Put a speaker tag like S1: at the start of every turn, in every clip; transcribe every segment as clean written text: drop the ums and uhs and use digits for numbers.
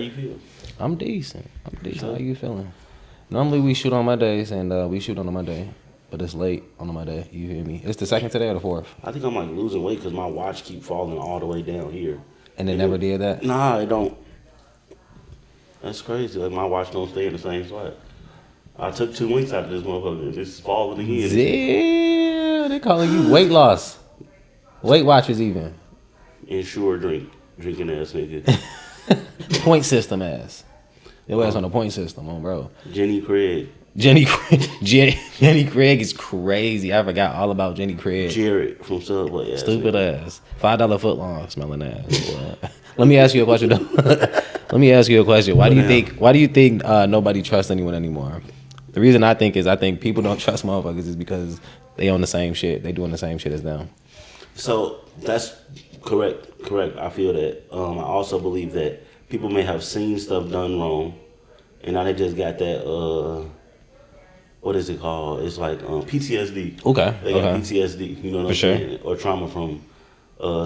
S1: you feel?
S2: I'm decent. How you feeling? Normally we shoot on Mondays, and we shoot on a Monday, but it's late on a Monday. You hear me? It's the second today or the fourth?
S1: I think I'm like losing weight because my watch keep falling all the way down here.
S2: And it never did that?
S1: Nah, it don't. That's crazy. Like my watch don't stay in the same spot. I took 2 weeks out of this motherfucker. And it's falling again.
S2: Damn, they calling you weight loss. Weight Watchers even.
S1: Ensure drinking ass nigga.
S2: Point system ass. Your ass on the point system, bro.
S1: Jenny Craig.
S2: Jenny Craig is crazy. I forgot all about Jenny Craig.
S1: Jared from Subway.
S2: Stupid ass. $5 footlong smelling ass. Let me ask you a question though. Let me ask you a question. Why do you think nobody trusts anyone anymore? The reason I think people don't trust motherfuckers is because they own the same shit. They doing the same shit as them. So
S1: that's correct. I feel that. I also believe that people may have seen stuff done wrong, and now they just got that. What is it called? It's like PTSD.
S2: Okay.
S1: They got PTSD. You know what I'm saying? Or trauma from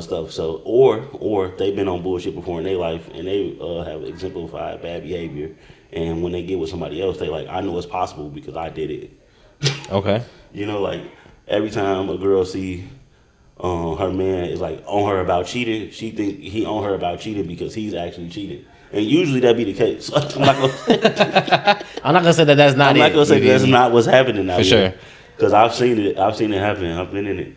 S1: stuff. So or they've been on bullshit before in their life, and they have exemplified bad behavior. And when they get with somebody else, they like, I know it's possible because I did it.
S2: Okay.
S1: You know, like every time a girl see her man is like on her about cheating, she think he on her about cheating because he's actually cheating. And usually that be the case. I'm not
S2: gonna say that that's not it.
S1: I'm not gonna say that's not what's happening now.
S2: For sure.
S1: Because I've seen it happen. I've been in it.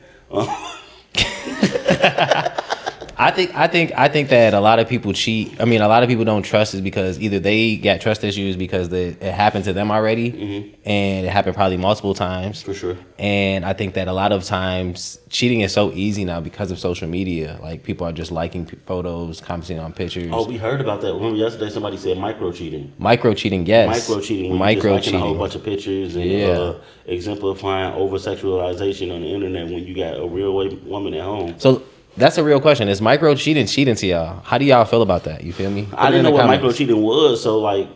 S2: I think that a lot of people cheat. I mean, a lot of people don't trust is because either they got trust issues because it happened to them already, and it happened probably multiple times.
S1: For sure.
S2: And I think that a lot of times cheating is so easy now because of social media. Like people are just liking photos, commenting on pictures.
S1: Oh, we heard about that. Remember yesterday somebody said micro cheating.
S2: Micro cheating, yes.
S1: Micro cheating. Micro cheating. A whole bunch of pictures and exemplifying over sexualization on the internet when you got a real woman at home.
S2: So. That's a real question. Is micro cheating to y'all? How do y'all feel about that? You feel me?
S1: I didn't know what micro cheating was. So like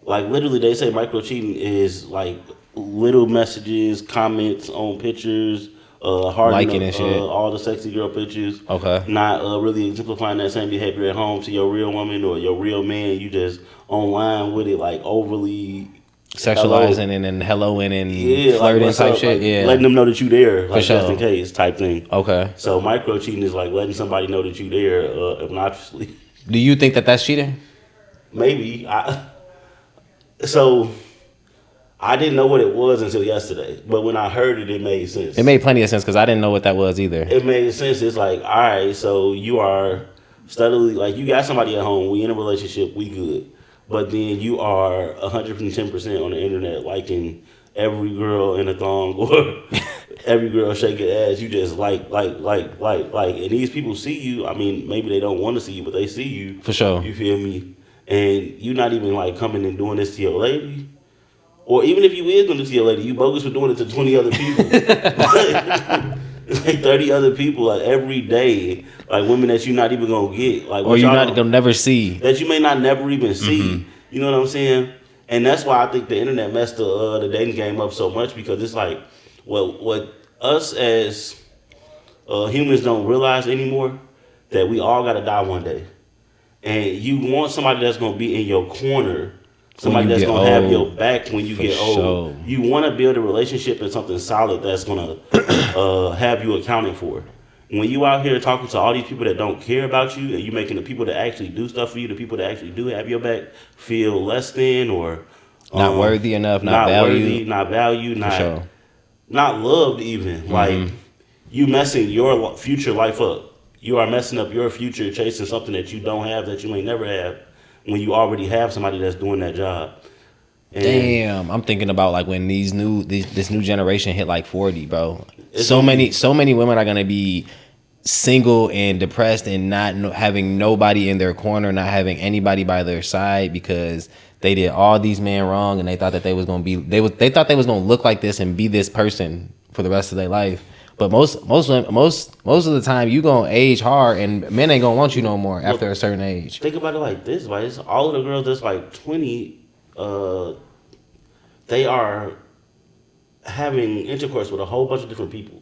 S1: literally they say micro cheating is like little messages, comments on pictures,
S2: liking and shit,
S1: all the sexy girl pictures.
S2: Okay.
S1: Not really exemplifying that same behavior at home to your real woman or your real man. You just online with it like overly
S2: sexualizing and helloing and flirting type shit.
S1: Like letting them know that you there, like
S2: sure.
S1: Just in case type thing.
S2: Okay.
S1: So micro cheating is like letting somebody know that you there obnoxiously.
S2: Do you think that that's cheating?
S1: Maybe. So I didn't know what it was until yesterday, but when I heard it, it made sense.
S2: It made plenty of sense because I didn't know what that was either.
S1: It made sense. It's like, all right, so you are steadily like you got somebody at home. We in a relationship. We good. But then you are 110% on the internet liking every girl in a thong or every girl shaking ass. You just like. And these people see you. I mean, maybe they don't want to see you, but they see you.
S2: For sure.
S1: You feel me? And you're not even like coming and doing this to your lady. Or even if you is doing this to your lady, you bogus for doing it to 20 other people. Like 30 other people like every day, like women that you're not even gonna get, like
S2: or you're not gonna never see,
S1: that you may not never even see. You know what I'm saying? And that's why I think the internet messed the dating game up so much because it's like what us as humans don't realize anymore that we all gotta die one day, and you want somebody that's gonna be in your corner. Somebody that's going to have your back when you get old. Sure. You want to build a relationship and something solid that's going to have you accounted for. When you out here talking to all these people that don't care about you and you making the people that actually do stuff for you, the people that actually do have your back, feel less than or...
S2: not worthy enough, not valued.
S1: Not valued, not loved even. Like, you messing your future life up. You are messing up your future chasing something that you don't have, that you may never have. When you already have somebody that's doing that job. And
S2: damn, I'm thinking about like when this new generation hit like 40, bro. So many women are gonna be single and depressed and not having nobody in their corner, not having anybody by their side because they did all these men wrong and they thought that they was gonna be they thought they was gonna look like this and be this person for the rest of their life. But most of the time you gonna age hard and men ain't gonna want you no more after a certain age.
S1: Think about it like this, right? It's all of the girls that's like 20, they are having intercourse with a whole bunch of different people.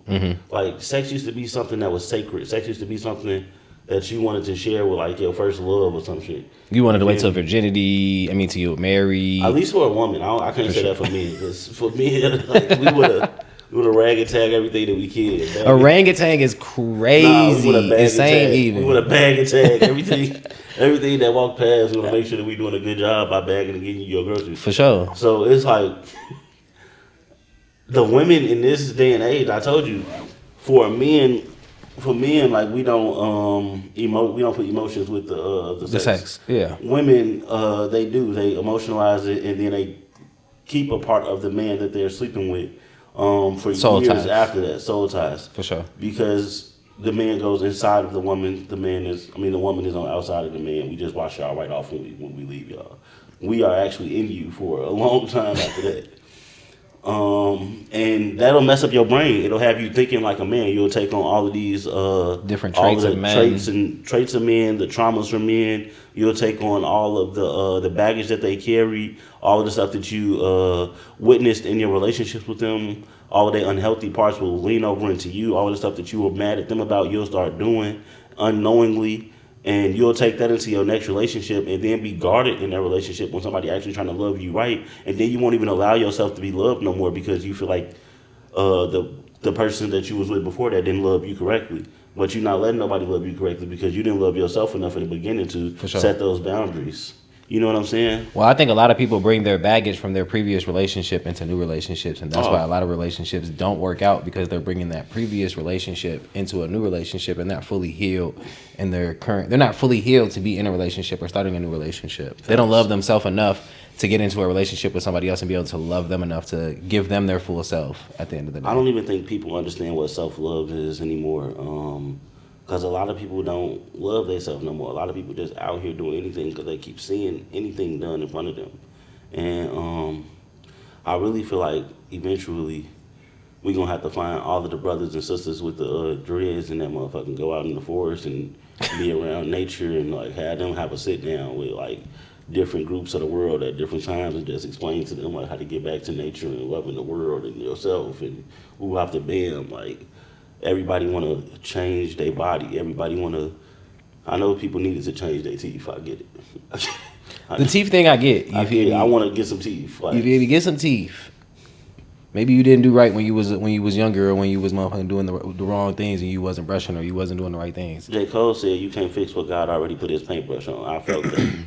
S1: Like sex used to be something that was sacred. Sex used to be something that you wanted to share with like your first love or some shit.
S2: You wanted to wait till virginity. I mean, till you were married.
S1: At least for a woman. I can't say that for me. 'Cause for me, like, we would have rag tag everything that we can.
S2: Orangutan is crazy.
S1: Nah, we would have bag
S2: insane
S1: tag.
S2: even.
S1: We would have bag and tag everything that walked past. We want to make sure that we doing a good job by bagging and getting you your groceries.
S2: For sure.
S1: So it's like the women in this day and age. I told you, for men, like we don't we don't put emotions with the sex.
S2: Yeah.
S1: Women, they do. They emotionalize it and then they keep a part of the man that they're sleeping with for
S2: soul
S1: years
S2: ties.
S1: after that. Soul ties.
S2: For sure.
S1: Because the man goes inside of the woman. The woman is on the outside of the man. We just wash y'all right off when we leave y'all. We are actually in you for a long time after that. And that'll mess up your brain. It'll have you thinking like a man. You'll take on all of these
S2: different traits of men.
S1: Traits of men, the traumas from men. You'll take on all of the baggage that they carry, all of the stuff that you witnessed in your relationships with them. All of their unhealthy parts will lean over into you. All of the stuff that you were mad at them about, you'll start doing unknowingly. And you'll take that into your next relationship and then be guarded in that relationship when somebody actually trying to love you right. And then you won't even allow yourself to be loved no more because you feel like the person that you was with before that didn't love you correctly. But you're not letting nobody love you correctly because you didn't love yourself enough in the beginning to set those boundaries. You know what I'm saying?
S2: Well, I think a lot of people bring their baggage from their previous relationship into new relationships, and that's why a lot of relationships don't work out because they're bringing that previous relationship into a new relationship and not fully healed in their current. They're not fully healed to be in a relationship or starting a new relationship. They don't love themselves enough to get into a relationship with somebody else and be able to love them enough to give them their full self at the end of the day.
S1: I don't even think people understand what self-love is anymore. Because a lot of people don't love themselves no more. A lot of people just out here doing anything because they keep seeing anything done in front of them. And I really feel like eventually we're going to have to find all of the brothers and sisters with the dreads and that motherfucking go out in the forest and be around nature and like have them have a sit down with like different groups of the world at different times and just explain to them like how to get back to nature and loving the world and yourself and who have to bam like. Everybody want to change their body. Everybody want to. I know people needed to change their teeth. I get it.
S2: The teeth thing, I get.
S1: I want to get some teeth.
S2: Like, you feel me? Get some teeth. Maybe you didn't do right when you was younger or when you was motherfucking doing the wrong things and you wasn't brushing or you wasn't doing the right things.
S1: J. Cole said you can't fix what God already put his paintbrush on. I felt that.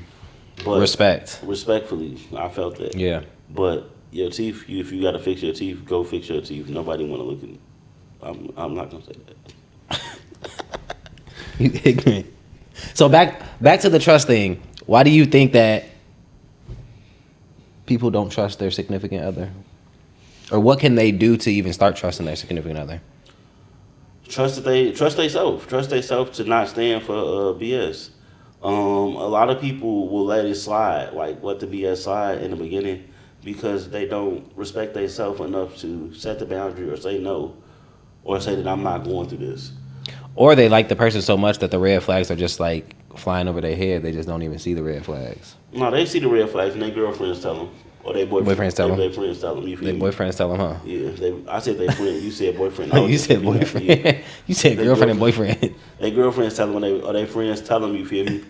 S1: But respectfully, I felt that.
S2: Yeah.
S1: But your teeth, if you got to fix your teeth, go fix your teeth. Nobody want to look at. I'm not gonna say that.
S2: You ignorant. So back to the trust thing. Why do you think that people don't trust their significant other? Or what can they do to even start trusting their significant other?
S1: Trust themselves. Trust themselves to not stand for BS. A lot of people will let it slide, like let the BS slide in the beginning, because they don't respect themselves enough to set the boundary or say no. Or say that I'm not going through this.
S2: Or they like the person so much that the red flags are just like flying over their head. They just don't even see the red flags.
S1: No, they see the red flags and their girlfriends tell them. Or their boyfriends tell them. Their boyfriends tell them.
S2: Their boyfriends tell them, huh?
S1: Yeah. I said they friend. You said boyfriend.
S2: You said boyfriend. Yeah. You said girlfriend and boyfriend.
S1: Their girlfriends tell them or their friends tell them, you feel me?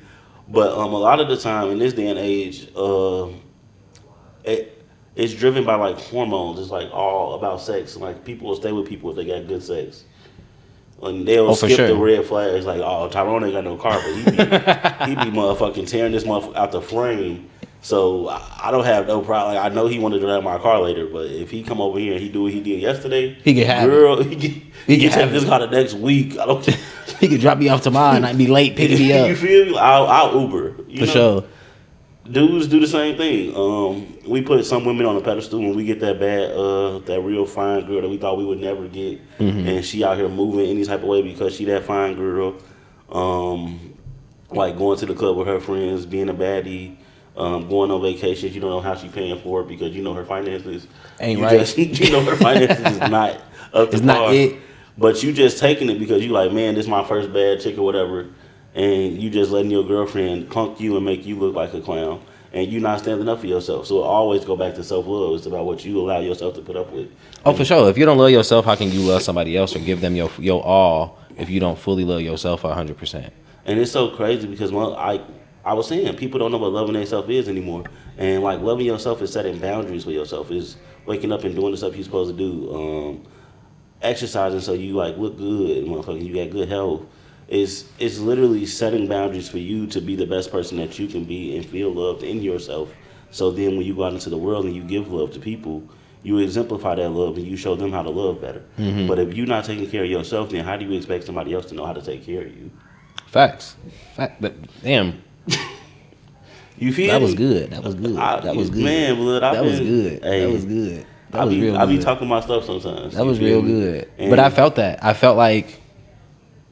S1: But a lot of the time in this day and age, it's driven by like hormones. It's like all about sex. Like people will stay with people if they got good sex. And they'll skip the red flags. Like, oh, Tyrone ain't got no car, but he be motherfucking tearing this motherfucker out the frame. So I don't have no problem. Like, I know he wanted to drive my car later, but if he come over here and he do what he did yesterday,
S2: he can have
S1: he can take this car the next week. I don't.
S2: He could drop me off tomorrow and I'd be late picking me up.
S1: You feel me? I'll Uber.
S2: For sure.
S1: Dudes do the same thing. We put some women on a pedestal when we get that that real fine girl that we thought we would never get, and she out here moving any type of way because she that fine girl. Like going to the club with her friends, being a baddie, going on vacations. You don't know how she paying for it because you know her finances
S2: ain't right.
S1: You know her finances is not up to par.
S2: It's not it.
S1: But you just taking it because you like, man, this is my first bad chick or whatever. And you just letting your girlfriend punk you and make you look like a clown. And you not standing up for yourself. So it always go back to self-love. It's about what you allow yourself to put up with.
S2: Oh, for sure. If you don't love yourself, how can you love somebody else or give them your all if you don't fully love yourself 100%?
S1: And it's so crazy because I was saying people don't know what loving themselves is anymore. And like loving yourself is setting boundaries for yourself. Is waking up and doing the stuff you're supposed to do. Exercising so you like look good, motherfucker. You got good health. It's literally setting boundaries for you to be the best person that you can be and feel loved in yourself. So then when you go out into the world and you give love to people, you exemplify that love and you show them how to love better. But if you're not taking care of yourself, then how do you expect somebody else to know how to take care of you?
S2: Facts. But damn.
S1: You feel
S2: that
S1: me?
S2: was good. That was good. That was good.
S1: Man, blood,
S2: that was good.
S1: Hey,
S2: that was good. That
S1: I
S2: was real good.
S1: I be talking my stuff sometimes.
S2: That was real good. But I felt that. I felt like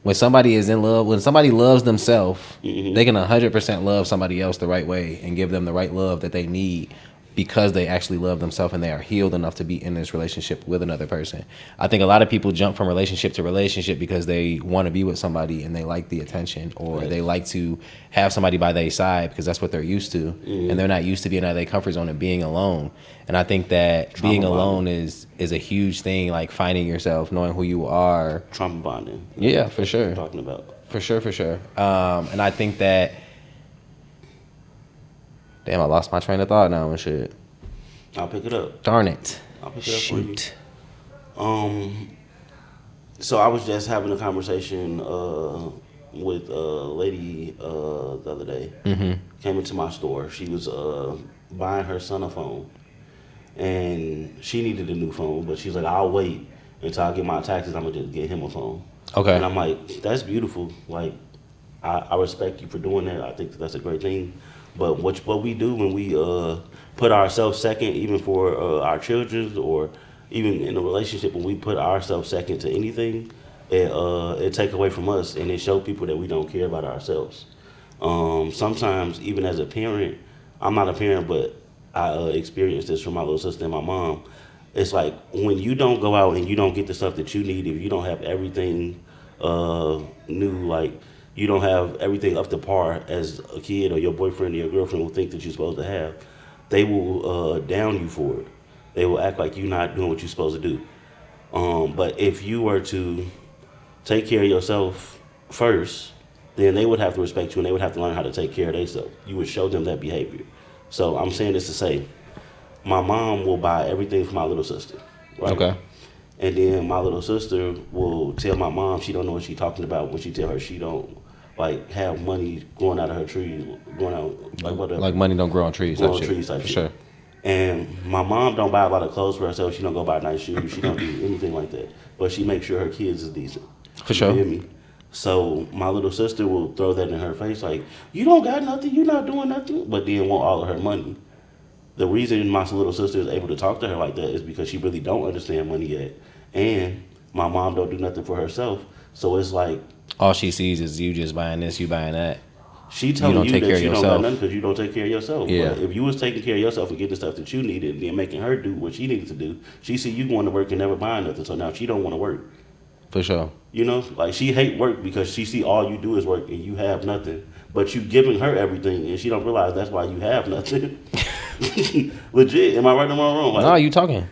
S2: when somebody is in love, when somebody loves themselves, they can 100% love somebody else the right way and give them the right love that they need because they actually love themselves and they are healed enough to be in this relationship with another person. I think a lot of people jump from relationship to relationship because they want to be with somebody and they like the attention, or they like to have somebody by their side because that's what they're used to, and they're not used to being out of their comfort zone and being alone. And I think that being alone is a huge thing, like finding yourself, knowing who you are.
S1: Trauma bonding.
S2: Yeah, for sure.
S1: Talking about.
S2: For sure. And I think that, damn, I lost my train of thought now and shit.
S1: I'll pick it up.
S2: Darn it.
S1: I'll pick it up for you. So I was just having a conversation with a lady the other day. Came into my store. She was buying her son a phone. And she needed a new phone, but she's like, I'll wait until I get my taxes. I'm going to just get him a phone.
S2: Okay.
S1: And I'm like, that's beautiful. Like, I respect you for doing that. I think that's a great thing. But what we do when we put ourselves second, even for our children, or even in a relationship, when we put ourselves second to anything, it take away from us, and it show people that we don't care about ourselves. Sometimes, even as a parent, I'm not a parent, but I experienced this from my little sister and my mom. It's like when you don't go out and you don't get the stuff that you need, if you don't have everything new, like you don't have everything up to par as a kid or your boyfriend or your girlfriend will think that you're supposed to have, they will down you for it. They will act like you're not doing what you're supposed to do. But if you were to take care of yourself first, then they would have to respect you and they would have to learn how to take care of themselves. You would show them that behavior. So I'm saying this to say, my mom will buy everything for my little sister, right?
S2: Okay.
S1: And then my little sister will tell my mom she don't know what she's talking about when she tell her she don't like have money going out of her tree, going out like whatever.
S2: Like money don't grow on trees.
S1: Grow on trees type
S2: for
S1: shit.
S2: Sure.
S1: And my mom don't buy a lot of clothes for herself. She don't go buy nice shoes. She don't do anything like that. But she makes sure her kids is decent.
S2: For sure.
S1: You hear me? So my little sister will throw that in her face like, you don't got nothing, you're not doing nothing, but then want all of her money. The reason my little sister is able to talk to her like that is because she really don't understand money yet. And my mom don't do nothing for herself. So it's like,
S2: all she sees is you just buying this, you buying that.
S1: She telling you that you don't got nothing because you don't take care of yourself.
S2: Yeah.
S1: But if you was taking care of yourself and getting the stuff that you needed and then making her do what she needed to do, she see you going to work and never buying nothing. So now she don't want to work.
S2: For sure.
S1: You know, like she hate work because she see all you do is work and you have nothing. But you giving her everything and she don't realize that's why you have nothing. Legit. Am I right or am I wrong? Like,
S2: no, you talking.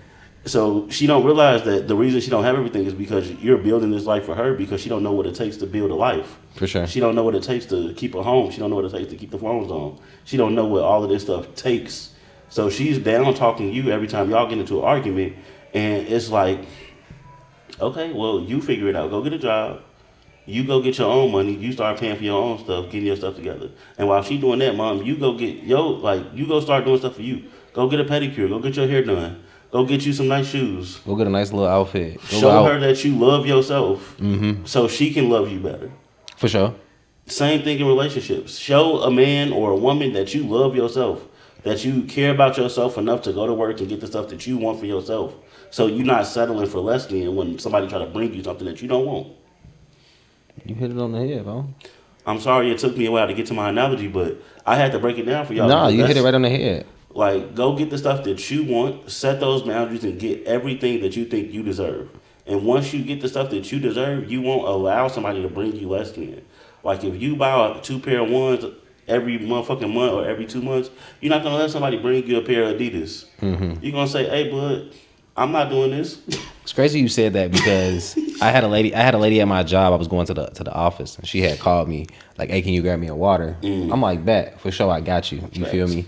S1: So she don't realize that the reason she don't have everything is because you're building this life for her because she don't know what it takes to build a life.
S2: For sure.
S1: She don't know what it takes to keep a home. She don't know what it takes to keep the phones on. She don't know what all of this stuff takes. So she's down talking you every time y'all get into an argument, and it's like, okay, well, you figure it out. Go get a job. You go get your own money. You start paying for your own stuff, getting your stuff together. And while she doing that, mom, you go get you go start doing stuff for you. Go get a pedicure. Go get your hair done. Go get you some nice shoes.
S2: Go get a nice little outfit.
S1: Show her that you love yourself, so she can love you better.
S2: For sure.
S1: Same thing in relationships. Show a man or a woman that you love yourself, that you care about yourself enough to go to work and get the stuff that you want for yourself. So you're not settling for less than when somebody try to bring you something that you don't want.
S2: You hit it on the head, bro.
S1: I'm sorry it took me a while to get to my analogy, but I had to break it down for y'all.
S2: No, you hit it right on the head.
S1: Like, go get the stuff that you want, set those boundaries, and get everything that you think you deserve. And once you get the stuff that you deserve, you won't allow somebody to bring you less than. Like, if you buy 2 pair of ones every motherfucking month or every 2 months, you're not going to let somebody bring you a pair of Adidas. You're going to say, hey, bud, I'm not doing this.
S2: It's crazy you said that because I had a lady at my job. I was going to the office and she had called me like, "Hey, can you grab me a water?" I'm like, "Bet, for sure, I got you." You feel me?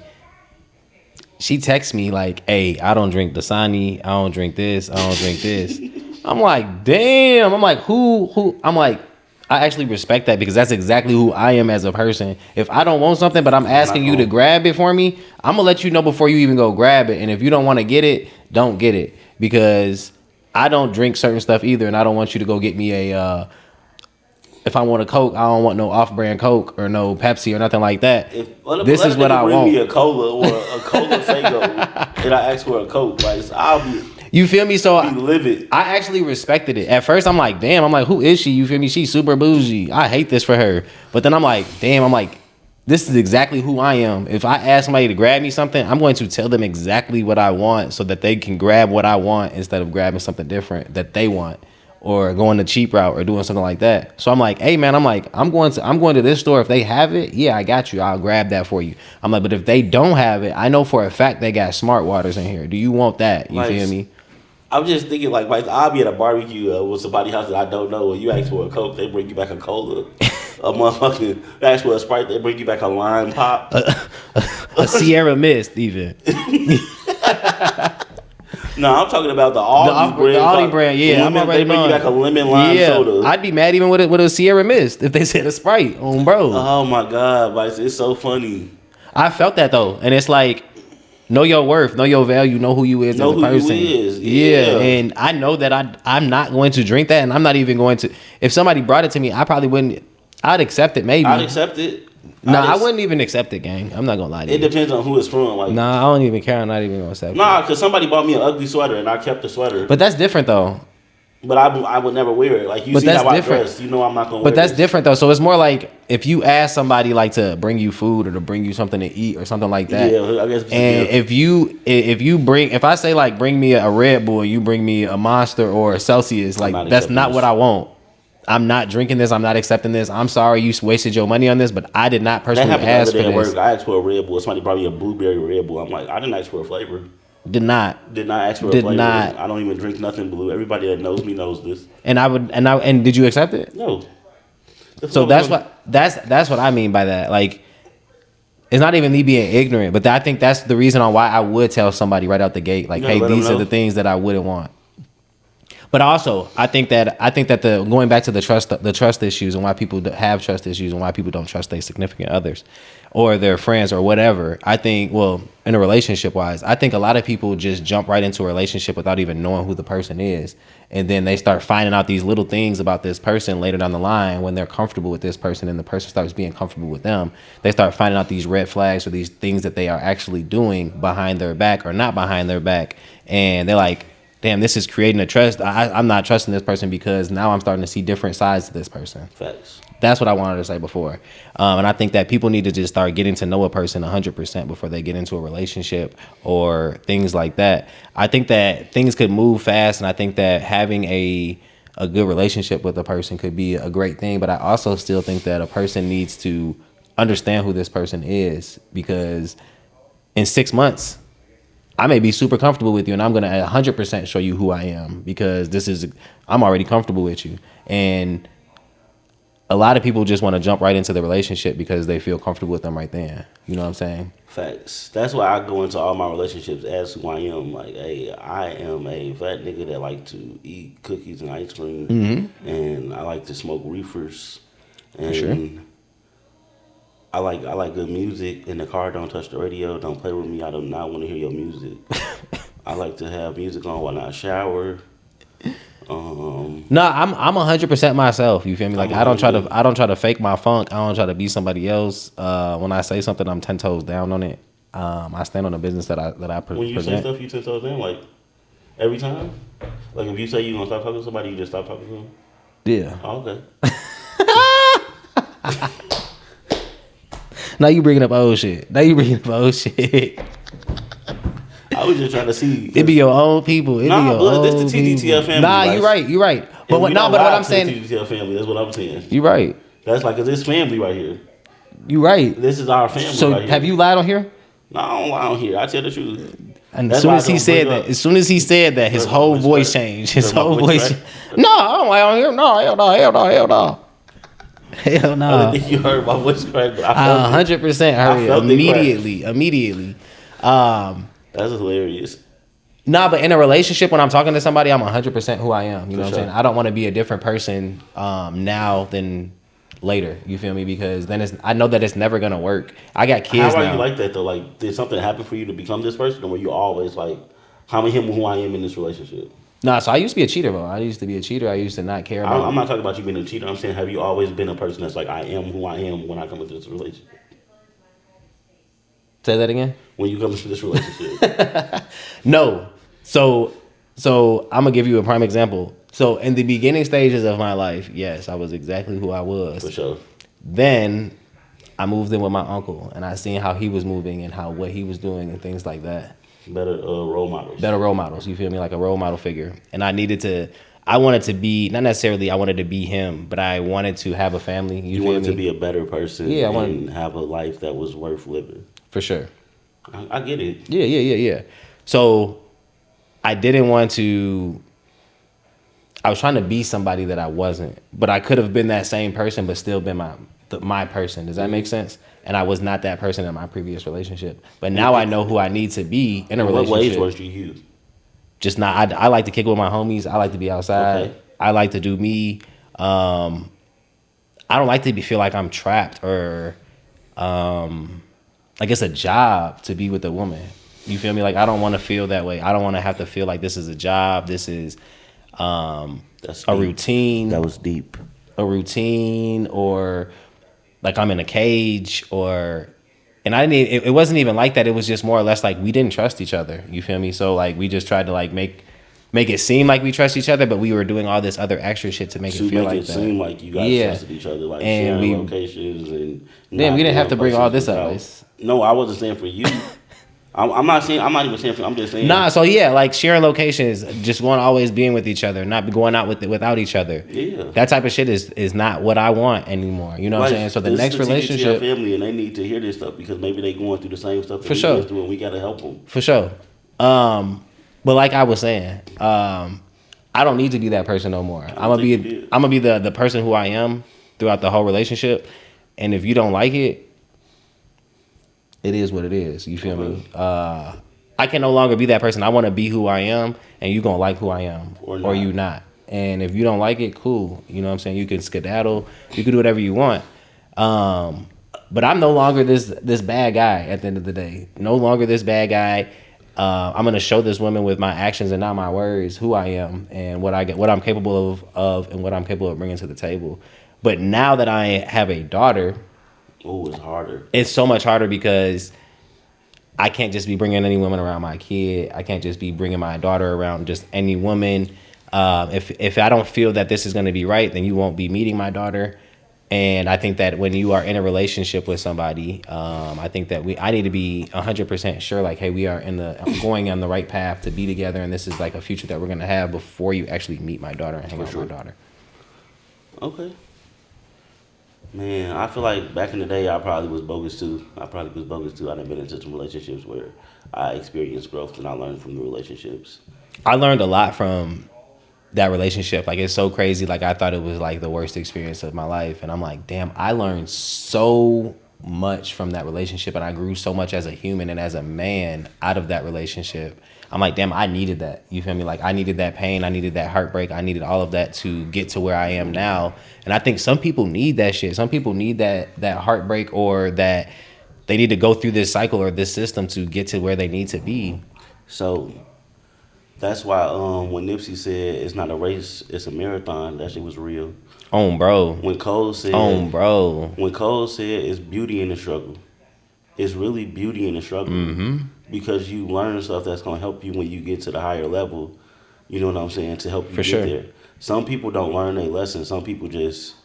S2: She texts me like, "Hey, I don't drink Dasani. I don't drink this. I don't drink this." I'm like, "Damn." I'm like, who? I'm like, I actually respect that because that's exactly who I am as a person. If I don't want something, but I'm asking you to grab it for me, I'm gonna let you know before you even go grab it. And if you don't want to get it, don't get it because I don't drink certain stuff either, and I don't want you to go get me a. If I want a Coke, I don't want no off-brand Coke or no Pepsi or nothing like that. This is what I want.
S1: Bring me a cola or a cola Fago, and I ask for a Coke. Like I'll be.
S2: You feel me? So
S1: be livid.
S2: I actually respected it. At first, I'm like, damn. I'm like, who is she? You feel me? She's super bougie. I hate this for her. But then I'm like, damn. I'm like, this is exactly who I am. If I ask somebody to grab me something, I'm going to tell them exactly what I want so that they can grab what I want instead of grabbing something different that they want or going the cheap route or doing something like that. So I'm like, hey man, I'm going to this store. If they have it, yeah, I got you. I'll grab that for you. I'm like, but if they don't have it, I know for a fact they got Smart Waters in here. Do you want that? You feel me?
S1: I'm just thinking like I'll be at a barbecue with somebody's house that I don't know, and you ask for a Coke, they bring you back a cola. A motherfucking ask for a Sprite, they bring you back a lime pop.
S2: A Sierra Mist, even.
S1: No, I'm talking about the Aldi brand. The
S2: Aldi brand, yeah. I'm already
S1: they bring you back a lemon lime soda.
S2: I'd be mad even with a Sierra Mist if they said a Sprite on bro.
S1: Oh my God, Vice, it's so funny.
S2: I felt that though, and it's like, know your worth, know your value, know who you is as a person. Yeah, and I know that I'm not going to drink that, and I'm not even going to. If somebody brought it to me, I probably wouldn't. I'd accept it, maybe.
S1: I'd accept it.
S2: No, I wouldn't even accept it, gang. I'm not gonna lie to you.
S1: It depends on who it's from. Like,
S2: I don't even care. I'm not even gonna accept it.
S1: Nah, because somebody bought me an ugly sweater and I kept the sweater.
S2: But that's different though.
S1: But I would never wear it. Like, you see how I dress, you know I'm not gonna wear it.
S2: But that's different though. So it's more like if you ask somebody like to bring you food or to bring you something to eat or something like that.
S1: Yeah, I guess.
S2: And if I say like bring me a Red Bull, you bring me a Monster or a Celsius, like that's not what I want. I'm not drinking this. I'm not accepting this. I'm sorry you wasted your money on this, but I did not personally ask for this.
S1: I asked for a Red Bull. Somebody brought me a blueberry Red Bull. I'm like, I didn't ask for a flavor.
S2: Did not
S1: ask for a flavor. I don't even drink nothing blue. Everybody that knows me knows this.
S2: And did you accept it?
S1: No.
S2: So that's what I mean by that. Like, it's not even me being ignorant, but I think that's the reason on why I would tell somebody right out the gate, like, hey, these are the things that I wouldn't want. But also, I think that the going back to the trust issues and why people have trust issues and why people don't trust their significant others or their friends or whatever. I think, well, in a relationship wise, I think a lot of people just jump right into a relationship without even knowing who the person is, and then they start finding out these little things about this person later down the line when they're comfortable with this person and the person starts being comfortable with them. They start finding out these red flags or these things that they are actually doing behind their back or not behind their back, and they're like, damn, this is creating a trust. I'm not trusting this person because now I'm starting to see different sides to this person.
S1: Facts.
S2: That's what I wanted to say before. And I think that people need to just start getting to know a person 100% before they get into a relationship or things like that. I think that things could move fast, and I think that having a good relationship with a person could be a great thing. But I also still think that a person needs to understand who this person is, because in 6 months, I may be super comfortable with you, and I'm going to 100% show you who I am because I'm already comfortable with you. And a lot of people just want to jump right into the relationship because they feel comfortable with them right then. You know what I'm saying?
S1: Facts. That's why I go into all my relationships as who I am. Like, hey, I am a fat nigga that like to eat cookies and ice cream, and I like to smoke reefers. And
S2: for sure.
S1: I like good music in the car. Don't touch the radio. Don't play with me. I do not want to hear your music. I like to have music on while I shower. No,
S2: I'm 100% myself. You feel me? Like, I don't try to fake my funk. I don't try to be somebody else. When I say something, I'm 10 toes down on it. I stand on the business that I present.
S1: When you say stuff, you 10 toes down, like every time. Like, if you say you gonna stop talking to somebody, you just stop talking to them.
S2: Yeah.
S1: Oh, okay.
S2: Now you bringing up old shit. I was
S1: just trying to see.
S2: It be your own people.
S1: This the TGTF family.
S2: Nah, you right. But what I'm saying,
S1: TGTF family. That's what I'm saying.
S2: You right.
S1: That's like, 'cause this family right here.
S2: You right.
S1: This is our family.
S2: So
S1: right here.
S2: Have you lied on here?
S1: No, I don't lie on here. I tell the truth.
S2: And
S1: That's
S2: as soon
S1: why I
S2: as he
S1: don't
S2: said
S1: bring
S2: that,
S1: up.
S2: as soon as he said that, his
S1: Heard my
S2: whole
S1: voice
S2: voice
S1: crack.
S2: changed. His
S1: Heard my
S2: whole
S1: voice
S2: voice.
S1: crack.
S2: No, I don't like him. No, hell no, hell no, hell no. Hell
S1: I
S2: no.
S1: didn't think you heard my voice crack, but I
S2: I
S1: felt it.
S2: 100% heard
S1: I
S2: it
S1: felt it crack.
S2: immediately.
S1: That's hilarious.
S2: Nah, but in a relationship, when I'm talking to somebody, I'm 100% who I am. You know what I'm
S1: sure.
S2: saying? I don't want to be a different person now than later. You feel me? Because then I know that it's never gonna work. I got kids
S1: How are
S2: now.
S1: you like that though? Like, did something happen for you to become this person, or were you always like, "How am who I am in this relationship"?
S2: Nah, so I used to be a cheater, bro. I used to be a cheater. I used to not care about.
S1: I'm not talking about you being a cheater. I'm saying, have you always been a person that's like, "I am who I am" when I come into this relationship?
S2: Say that again.
S1: When you come into this relationship,
S2: No. So I'm gonna give you a prime example. So in the beginning stages of my life, yes, I was exactly who I was.
S1: for sure.
S2: Then I moved in with my uncle, and I seen how he was moving and how what he was doing and things like that.
S1: Better role models.
S2: Better role models. You feel me? Like a role model figure. And I wanted to be, not necessarily I wanted to be him, but I wanted to have a family. You feel
S1: wanted
S2: me?
S1: to be a better person.
S2: Yeah,
S1: and have a life that was worth living.
S2: For sure.
S1: I get it.
S2: Yeah. So I didn't want to. I was trying to be somebody that I wasn't, but I could have been that same person, but still been my person. Does that make sense? And I was not that person in my previous relationship. But now I know who I need to be in a relationship.
S1: What ways was you use?
S2: Just not. I like to kick it with my homies. I like to be outside.
S1: Okay.
S2: I like to do me. I don't like to feel like I'm trapped or like it's a job to be with a woman. You feel me? Like I don't want to feel that way. I don't want to have to feel like this is a job. This is
S1: That's
S2: a
S1: deep.
S2: routine.
S1: That was deep.
S2: A routine, or like I'm in a cage, or and I didn't. It wasn't even like that. It was just more or less like we didn't trust each other. You feel me? So like we just tried to like make it seem like we trust each other, but we were doing all this other extra shit to make it feel like that.
S1: Seem like you guys trusted each other, like
S2: And
S1: sharing locations and.
S2: Then we didn't have to bring all this up.
S1: No, I wasn't saying for you. I'm not saying. I'm not even saying for. I'm just saying.
S2: Nah, so yeah, like sharing locations, just going always being with each other, not going out without each other.
S1: Yeah.
S2: That type of shit is not what I want anymore. You know what I'm saying? So the next relationship,
S1: family, and they need to hear this stuff because maybe they going through the same stuff that
S2: For
S1: we
S2: sure.
S1: went through, and we gotta help them.
S2: for sure. But like I was saying, I don't need to be that person no more. I'm gonna be the person who I am throughout the whole relationship. And if you don't like it, it is what it is. You feel me? I can no longer be that person. I want to be who I am, and you gonna like who I am, or you not. And if you don't like it, cool. You know what I'm saying? You can skedaddle. You can do whatever you want. But I'm no longer this bad guy at the end of the day. No longer this bad guy. I'm gonna show this woman with my actions and not my words who I am and what I'm capable of, and what I'm capable of bringing to the table. But now that I have a daughter,
S1: it's harder.
S2: It's so much harder because I can't just be bringing any woman around my kid. I can't just be bringing my daughter around just any woman. If I don't feel that this is going to be right, then you won't be meeting my daughter. And I think that when you are in a relationship with somebody, I think that I need to be 100% sure, like, hey, we are going on the right path to be together, and this is like a future that we're going to have before you actually meet my daughter and hang out with my daughter.
S1: Okay. Man, I feel like back in the day, I probably was bogus too. I done been into some relationships where I experienced growth and I learned from the relationships.
S2: I learned a lot from that relationship. Like, it's so crazy. Like, I thought it was like the worst experience of my life. And I'm like, damn, I learned so much from that relationship. And I grew so much as a human and as a man out of that relationship. I'm like, damn, I needed that. You feel me? Like, I needed that pain. I needed that heartbreak. I needed all of that to get to where I am now. And I think some people need that shit. Some people need that heartbreak, or that they need to go through this cycle or this system to get to where they need to be.
S1: So that's why when Nipsey said it's not a race, it's a marathon, that shit was real.
S2: Bro.
S1: When Cole said it's beauty in the struggle. It's really beauty in the struggle.
S2: Mm-hmm.
S1: Because you learn stuff that's going to help you when you get to the higher level. You know what I'm saying? To help you get there. Some people don't learn their lesson. Some people just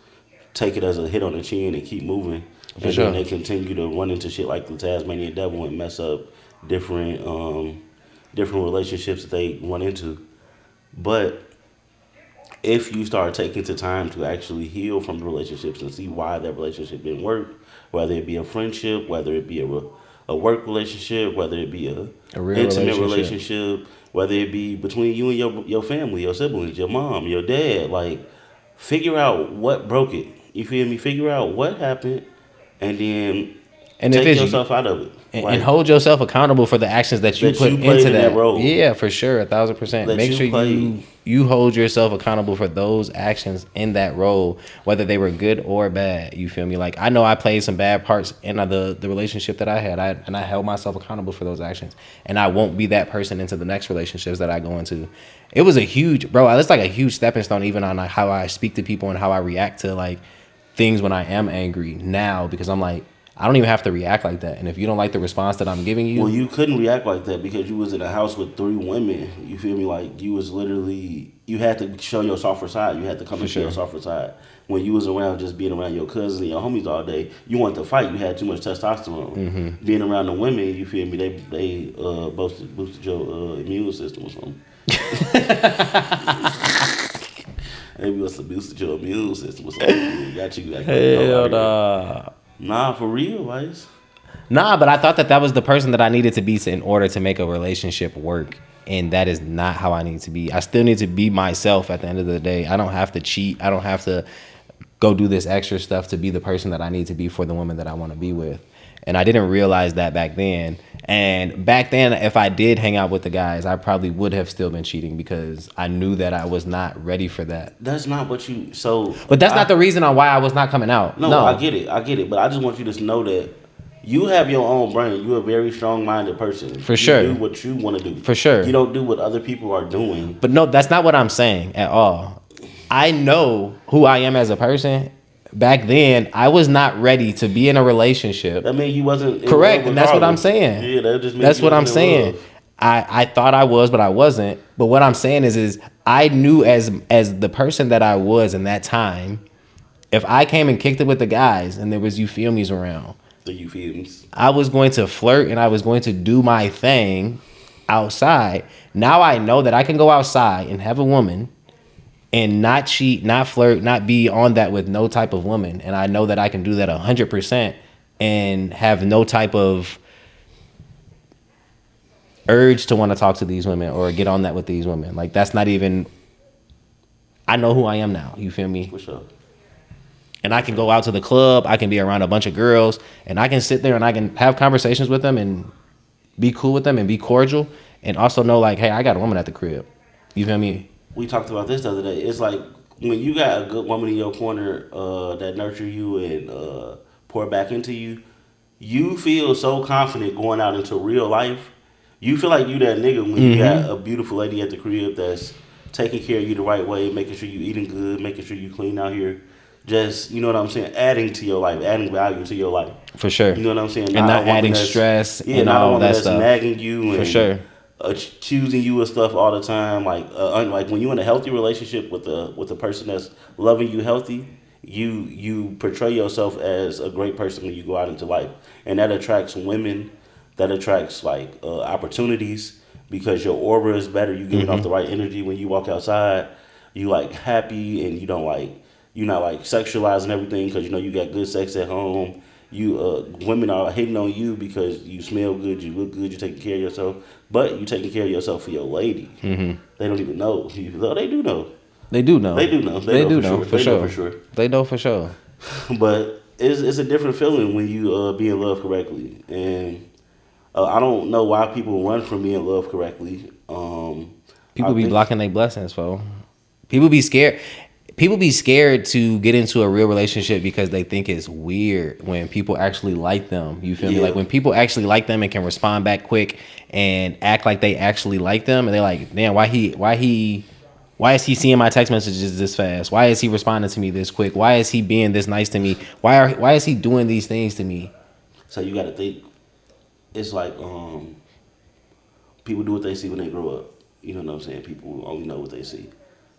S1: take it as a hit on the chin and keep moving. Then they continue to run into shit like the Tasmanian devil and mess up different relationships that they run into. But if you start taking the time to actually heal from the relationships and see why that relationship didn't work, whether it be a friendship, whether it be a work relationship, whether it be
S2: A real
S1: intimate
S2: relationship.
S1: relationship, whether it be between you and your family, your siblings, your mom, your dad. Like, figure out what broke it. You feel me? Figure out what happened, and then
S2: And if
S1: take
S2: it's
S1: yourself out of it.
S2: and
S1: Like,
S2: hold yourself accountable for the actions that you
S1: that
S2: put
S1: you played
S2: into
S1: in that
S2: that.
S1: role.
S2: Yeah, for sure, 1,000%.
S1: That
S2: Make sure
S1: you played.
S2: you hold yourself accountable for those actions in that role, whether they were good or bad. You feel me? Like, I know I played some bad parts in the relationship that I had, and I held myself accountable for those actions, and I won't be that person into the next relationships that I go into. It was a huge, bro. It's like a huge stepping stone, even on like how I speak to people and how I react to like things when I am angry now, because I'm like, I don't even have to react like that. And if you don't like the response that I'm giving you,
S1: Well, you couldn't react like that because you was in a house with 3 women. You feel me? Like, you was literally, you had to show your softer side. You had to come into
S2: sure.
S1: your softer side. When you was around just being around your cousins and your homies all day, you wanted to fight. You had too much testosterone.
S2: Mm-hmm.
S1: Being around the women, you feel me? They boosted your immune system or something. Maybe it's boosted your immune system or something. Got you like,
S2: hell nah.
S1: Nah, for real, Vice.
S2: Nah, but I thought that was the person that I needed to be in order to make a relationship work. And that is not how I need to be. I still need to be myself at the end of the day. I don't have to cheat. I don't have to go do this extra stuff to be the person that I need to be for the woman that I want to be with. And I didn't realize that back then. And back then, if I did hang out with the guys, I probably would have still been cheating because I knew that I was not ready for that.
S1: That's not what you, so.
S2: But that's not the reason on why I was not coming out.
S1: No, I get it. But I just want you to know that you have your own brain. You're a very strong-minded person.
S2: For sure.
S1: You do what you want to do.
S2: For sure.
S1: You don't do what other people are doing.
S2: But no, that's not what I'm saying at all. I know who I am as a person. Back then, I was not ready to be in a relationship.
S1: That means you wasn't
S2: correct, and that's what I'm saying.
S1: Yeah, that just means
S2: that's what I'm saying. I thought I was, but I wasn't. But what I'm saying is I knew as the person that I was in that time, if I came and kicked it with the guys and there was you feel me's around,
S1: the you feel me's,
S2: I was going to flirt and I was going to do my thing outside. Now I know that I can go outside and have a woman and not cheat, not flirt, not be on that with no type of woman. And I know that I can do that 100% and have no type of urge to want to talk to these women or get on that with these women. Like, that's not even, I know who I am now. You feel me?
S1: For sure.
S2: And I can go out to the club, I can be around a bunch of girls, and I can sit there and I can have conversations with them and be cool with them and be cordial, and also know like, hey, I got a woman at the crib. You feel me?
S1: We talked about this the other day. It's like when you got a good woman in your corner that nurture you and pour back into you, you feel so confident going out into real life. You feel like you that nigga when you got a beautiful lady at the crib that's taking care of you the right way, making sure you eating good, making sure you clean out here. Just, you know what I'm saying, adding to your life, adding value to your life.
S2: For sure.
S1: You know what I'm saying?
S2: And not adding stress and all that stuff.
S1: Nagging you and
S2: for sure.
S1: Choosing you and stuff all the time. Like when you're in a healthy relationship with a person that's loving you healthy, you portray yourself as a great person when you go out into life, and that attracts women. That attracts like opportunities because your aura is better. You giving off the right energy when you walk outside. You like happy and you don't like. You're not like sexualizing everything because you know you got good sex at home. You women are hating on you because you smell good, you look good, you're taking care of yourself. But you taking care of yourself for your lady. They don't even know. They do know.
S2: They do know.
S1: They do know.
S2: They do know for sure. They know for sure.
S1: But it's a different feeling when you be in love correctly, and I don't know why people run from being loved correctly.
S2: People be blocking their blessings, fo. People be scared. People be scared to get into a real relationship because they think it's weird when people actually like them. You feel me? Like when people actually like them and can respond back quick and act like they actually like them, and they're like, damn, why is he seeing my text messages this fast? Why is he responding to me this quick? Why is he being this nice to me? Why is he doing these things to me?
S1: So you got to think. It's like people do what they see when they grow up. You know what I'm saying? People only know what they see.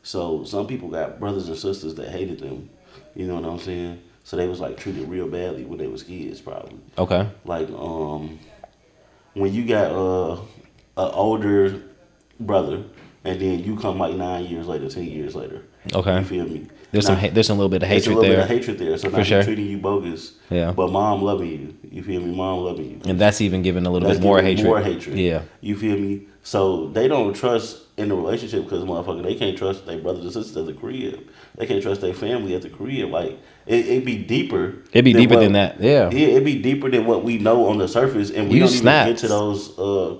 S1: So some people got brothers and sisters that hated them. You know what I'm saying? So they was like treated real badly when they was kids, probably.
S2: Okay.
S1: Like when you got an older brother and then you come like 9 years later, 10 years later,
S2: Okay.
S1: You feel me?
S2: There's some little bit of hatred
S1: There's a little
S2: there.
S1: bit of hatred there. So now
S2: For sure.
S1: he's treating you bogus.
S2: Yeah.
S1: But mom loving you. You feel me? Mom loving you.
S2: And that's even giving a little bit more hatred.
S1: More hatred.
S2: Yeah.
S1: You feel me? So they don't trust in the relationship because motherfucker, they can't trust their brothers and sisters at the crib. They can't trust their family at the crib. Like it'd be deeper.
S2: It'd be deeper than that. Yeah.
S1: Yeah, it'd be deeper than what we know on the surface, and we don't even get to those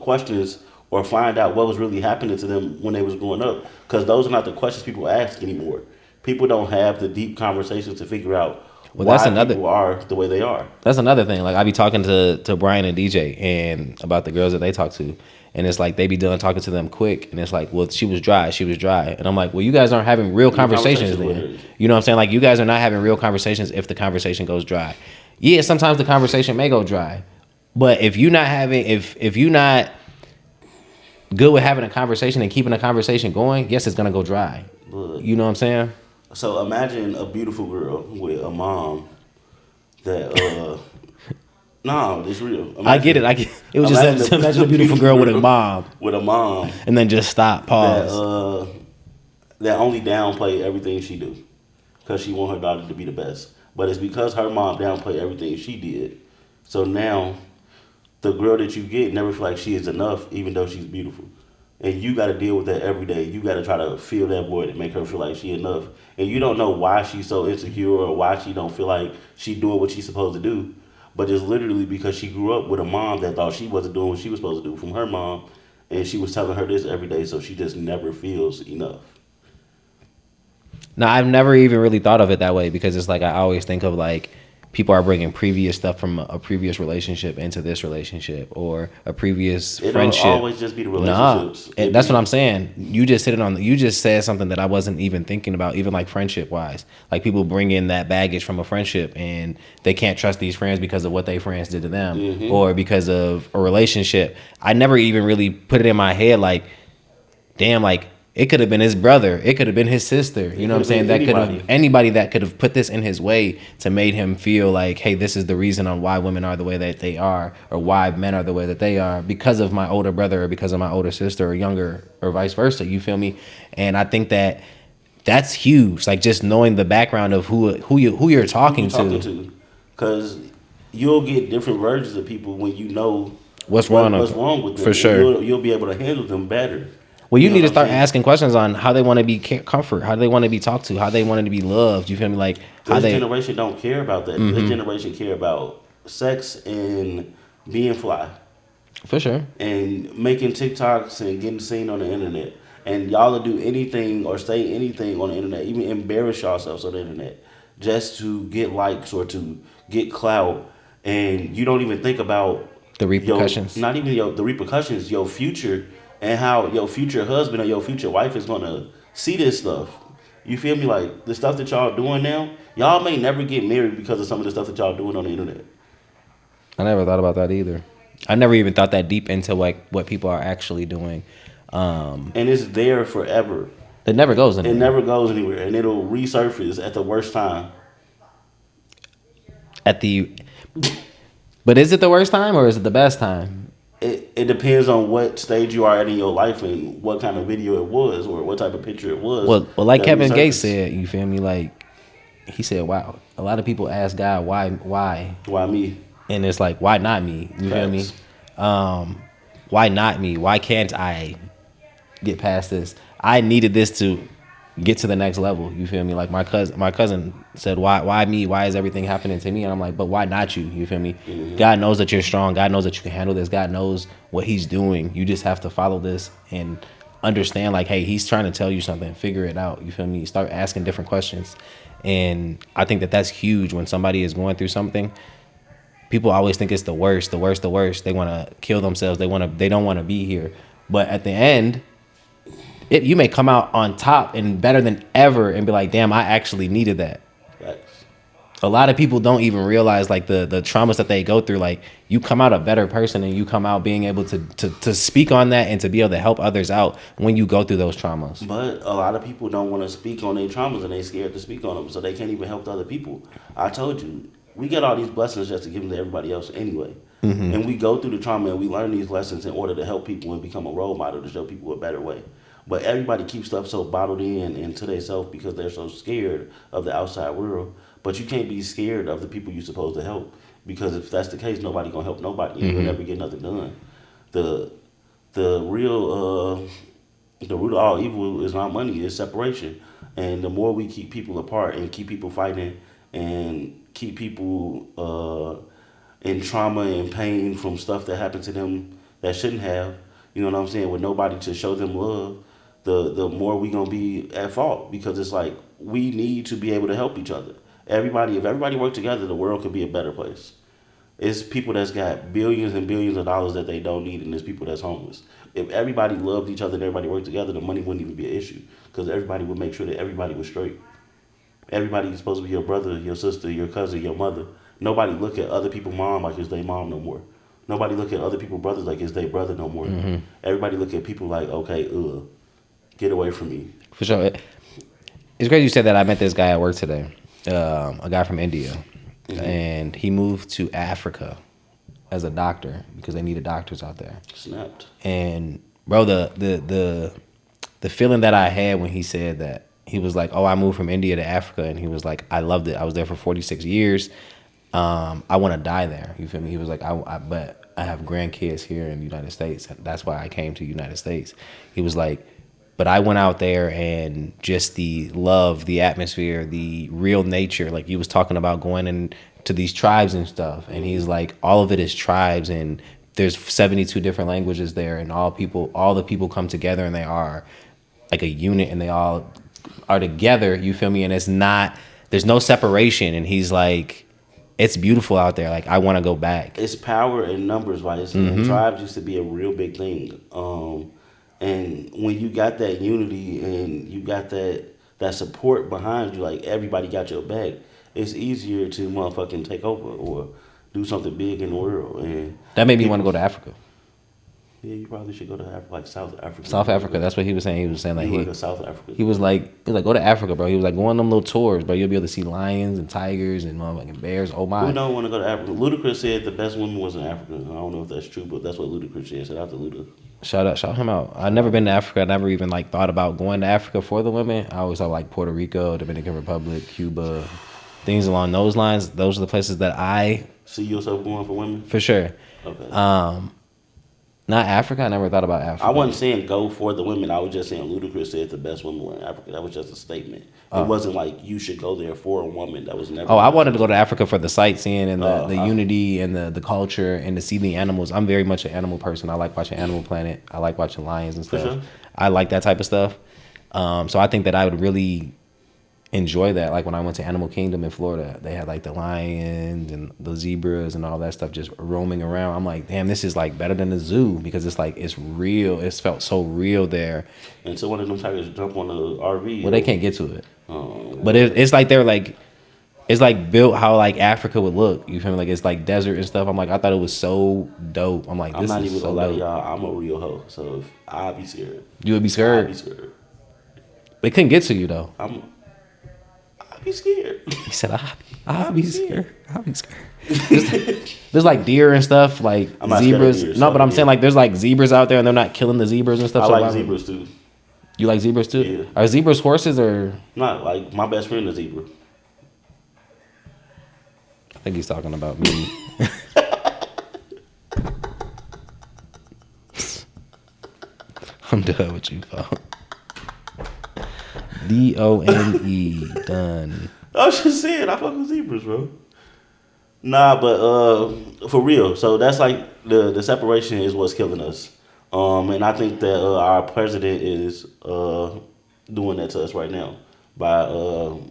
S1: questions or find out what was really happening to them when they was growing up. Because those are not the questions people ask anymore. People don't have the deep conversations to figure out why people are the way they are.
S2: That's another thing. Like I be talking to Brian and DJ and about the girls that they talk to, and it's like they be done talking to them quick, and it's like, well, she was dry, and I'm like, well, you guys aren't having real conversations then. You know what I'm saying? Like you guys are not having real conversations if the conversation goes dry. Yeah, sometimes the conversation may go dry, but if you're not having, if you're not good with having a conversation and keeping a conversation going, yes, it's gonna go dry. You know what I'm saying?
S1: So imagine a beautiful girl with a mom that no, it's real. Imagine, I get
S2: it. It was just imagine a beautiful girl with a mom.
S1: With a mom.
S2: And then just stop, pause.
S1: That only downplay everything she do. Because she want her daughter to be the best. But it's because her mom downplay everything she did. So now the girl that you get never feel like she is enough even though she's beautiful. And you got to deal with that every day. You got to try to fill that void and make her feel like she enough. And you don't know why she's so insecure or why she don't feel like she doing what she's supposed to do. But it's literally because she grew up with a mom that thought she wasn't doing what she was supposed to do from her mom. And she was telling her this every day, so she just never feels enough.
S2: No, I've never even really thought of it that way because it's like I always think of like people are bringing previous stuff from a previous relationship into this relationship or a previous friendship. It don't
S1: always just be the relationships.
S2: Nah, that's what I'm saying. You just you just said something that I wasn't even thinking about, even like friendship wise. Like people bring in that baggage from a friendship and they can't trust these friends because of what their friends did to them or because of a relationship. I never even really put it in my head like, damn, like it could have been his brother. It could have been his sister. You know what I'm saying? That could have anybody that could have put this in his way to made him feel like, hey, this is the reason on why women are the way that they are, or why men are the way that they are, because of my older brother or because of my older sister or younger or vice versa. You feel me? And I think that that's huge. Like just knowing the background of who you're talking to.
S1: Because you'll get different versions of people when you know
S2: what's wrong with them. For sure.
S1: You'll be able to handle them better.
S2: Well, you need to start asking questions on how they want to be comfort, how they want to be talked to, how they want to be loved. You feel me? Like how
S1: this generation don't care about that. This generation care about sex and being fly.
S2: For sure.
S1: And making TikToks and getting seen on the internet. And y'all will do anything or say anything on the internet, even embarrass yourselves on the internet, just to get likes or to get clout. And you don't even think about
S2: the repercussions.
S1: Not even the repercussions, your future. And how your future husband or your future wife is gonna see this stuff. You feel me? Like the stuff that y'all doing now, y'all may never get married because of some of the stuff that y'all doing on the internet.
S2: I never thought about that either. I never even thought that deep into like what people are actually doing.
S1: And it's there forever.
S2: It never goes anywhere.
S1: It never goes anywhere, and it'll resurface at the worst time.
S2: But is it the worst time or is it the best time?
S1: It depends on what stage you are at in your life and what kind of video it was or what type of picture it was.
S2: Well, like Kevin Gates said, you feel me? Like he said, "Wow, a lot of people ask God why
S1: me?"
S2: And it's like, why not me? You feel me? Why not me? Why can't I get past this? I needed this to get to the next level. You feel me? Like my cousin said, why me? Why is everything happening to me? And I'm like, but why not you? You feel me? God knows that you're strong. God knows that you can handle this. God knows what he's doing. You just have to follow this and understand like, hey, he's trying to tell you something. Figure it out. You feel me? Start asking different questions. And I think that that's huge when somebody is going through something. People always think it's the worst. They want to kill themselves. They don't want to be here. But at the end, you may come out on top and better than ever and be like, damn, I actually needed that.
S1: Right.
S2: A lot of people don't even realize like the traumas that they go through. Like you come out a better person and you come out being able to speak on that and to be able to help others out when you go through those traumas.
S1: But a lot of people don't want to speak on their traumas and they scared to speak on them, so they can't even help the other people. I told you, we get all these blessings just to give them to everybody else anyway. And we go through the trauma and we learn these lessons in order to help people and become a role model to show people a better way. But everybody keeps stuff so bottled in into themselves because they're so scared of the outside world. But you can't be scared of the people you're supposed to help, because if that's the case, nobody gonna help nobody. And you'll never get nothing done. The the real the root of all evil is not money, it's separation. And the more we keep people apart and keep people fighting and keep people in trauma and pain from stuff that happened to them that shouldn't have, you know what I'm saying, with nobody to show them love, the more we gonna be at fault, because it's like we need to be able to help each other. If everybody worked together, the world could be a better place. It's people that's got billions and billions of dollars that they don't need, and there's people that's homeless. If everybody loved each other and everybody worked together, the money wouldn't even be an issue, because everybody would make sure that everybody was straight. Everybody is supposed to be your brother, your sister, your cousin, your mother. Nobody look at other people's mom like it's their mom no more. Nobody look at other people's brothers like it's their brother no more. Everybody look at people like, okay, get away from me.
S2: For sure. It's crazy you said that. I met this guy at work today, a guy from India, and he moved to Africa as a doctor because they needed doctors out there.
S1: Snapped.
S2: And bro, the feeling that I had when he said that, he was like, "Oh, I moved from India to Africa," and he was like, "I loved it. I was there for 46 years. I want to die there." You feel me? He was like, "But I have grandkids here in the United States, and that's why I came to the United States." He was like, "But I went out there and just the love, the atmosphere, the real nature. Like you was talking about going into these tribes and stuff, and he's like, all of it is tribes, and there's 72 different languages there, and all the people come together, and they are like a unit, and they all are together. You feel me? And there's no separation." And he's like, "It's beautiful out there. Like I want to go back."
S1: It's power in numbers, right? Tribes used to be a real big thing. And when you got that unity and you got that support behind you, like everybody got your back, it's easier to motherfucking take over or do something big in the world. And
S2: that made me want to go to Africa.
S1: Yeah, you probably should go to Africa, like South Africa.
S2: South Africa, that's what he was saying. He was saying like
S1: go to South Africa.
S2: He was like, go to Africa, bro. He was like, go on them little tours, bro. You'll be able to see lions and tigers and motherfucking bears. Oh my!
S1: Who don't want to go to Africa? Ludacris said the best woman was in Africa. I don't know if that's true, but that's what Ludacris said. Shout out to Luda.
S2: Shout him out. I've never been to Africa. I never even like thought about going to Africa for the women. I always thought like Puerto Rico, Dominican Republic, Cuba, things along those lines. Those are the places that I
S1: see yourself going for women.
S2: For sure.
S1: Okay.
S2: Not Africa. I never thought about Africa.
S1: I wasn't saying go for the women. I was just saying Ludacris said the best women were in Africa. That was just a statement. It wasn't like you should go there for a woman. That was never.
S2: I wanted to go to Africa for the sightseeing and the unity and the culture and to see the animals. I'm very much an animal person. I like watching Animal Planet. I like watching lions and stuff.
S1: Sure.
S2: I like that type of stuff. So I think that I would really enjoy that. Like when I went to Animal Kingdom in Florida, they had like the lions and the zebras and all that stuff just roaming around. I'm like, damn, this is like better than the zoo because it's like it's real. It's felt so real there.
S1: And so one of them tigers jump on the RV.
S2: Well, they can't get to it. But it's like they're like, it's like built how like Africa would look. You feel me? Like it's like desert and stuff. I'm like, I thought it was so dope. I'm like, this
S1: I'm not
S2: is
S1: even
S2: so
S1: gonna lie
S2: dope.
S1: to y'all. I'm a real hoe, so if I'd be scared.
S2: You would be scared.
S1: I'd be scared.
S2: They couldn't get to you though.
S1: I'd be scared.
S2: He said, I'll be scared. I'll be scared. There's like deer and stuff, like zebras. Deer, no, but I'm saying like there's like zebras out there and they're not killing the zebras and stuff.
S1: I like zebras too.
S2: You like zebras too?
S1: Yeah.
S2: Are zebras horses or?
S1: Not like my best friend is a zebra.
S2: I think he's talking about me. I'm done with you, folks. DONE, done.
S1: I was just saying, I fuck with zebras, bro. Nah, but for real. So that's like the separation is what's killing us. And I think that our president is doing that to us right now by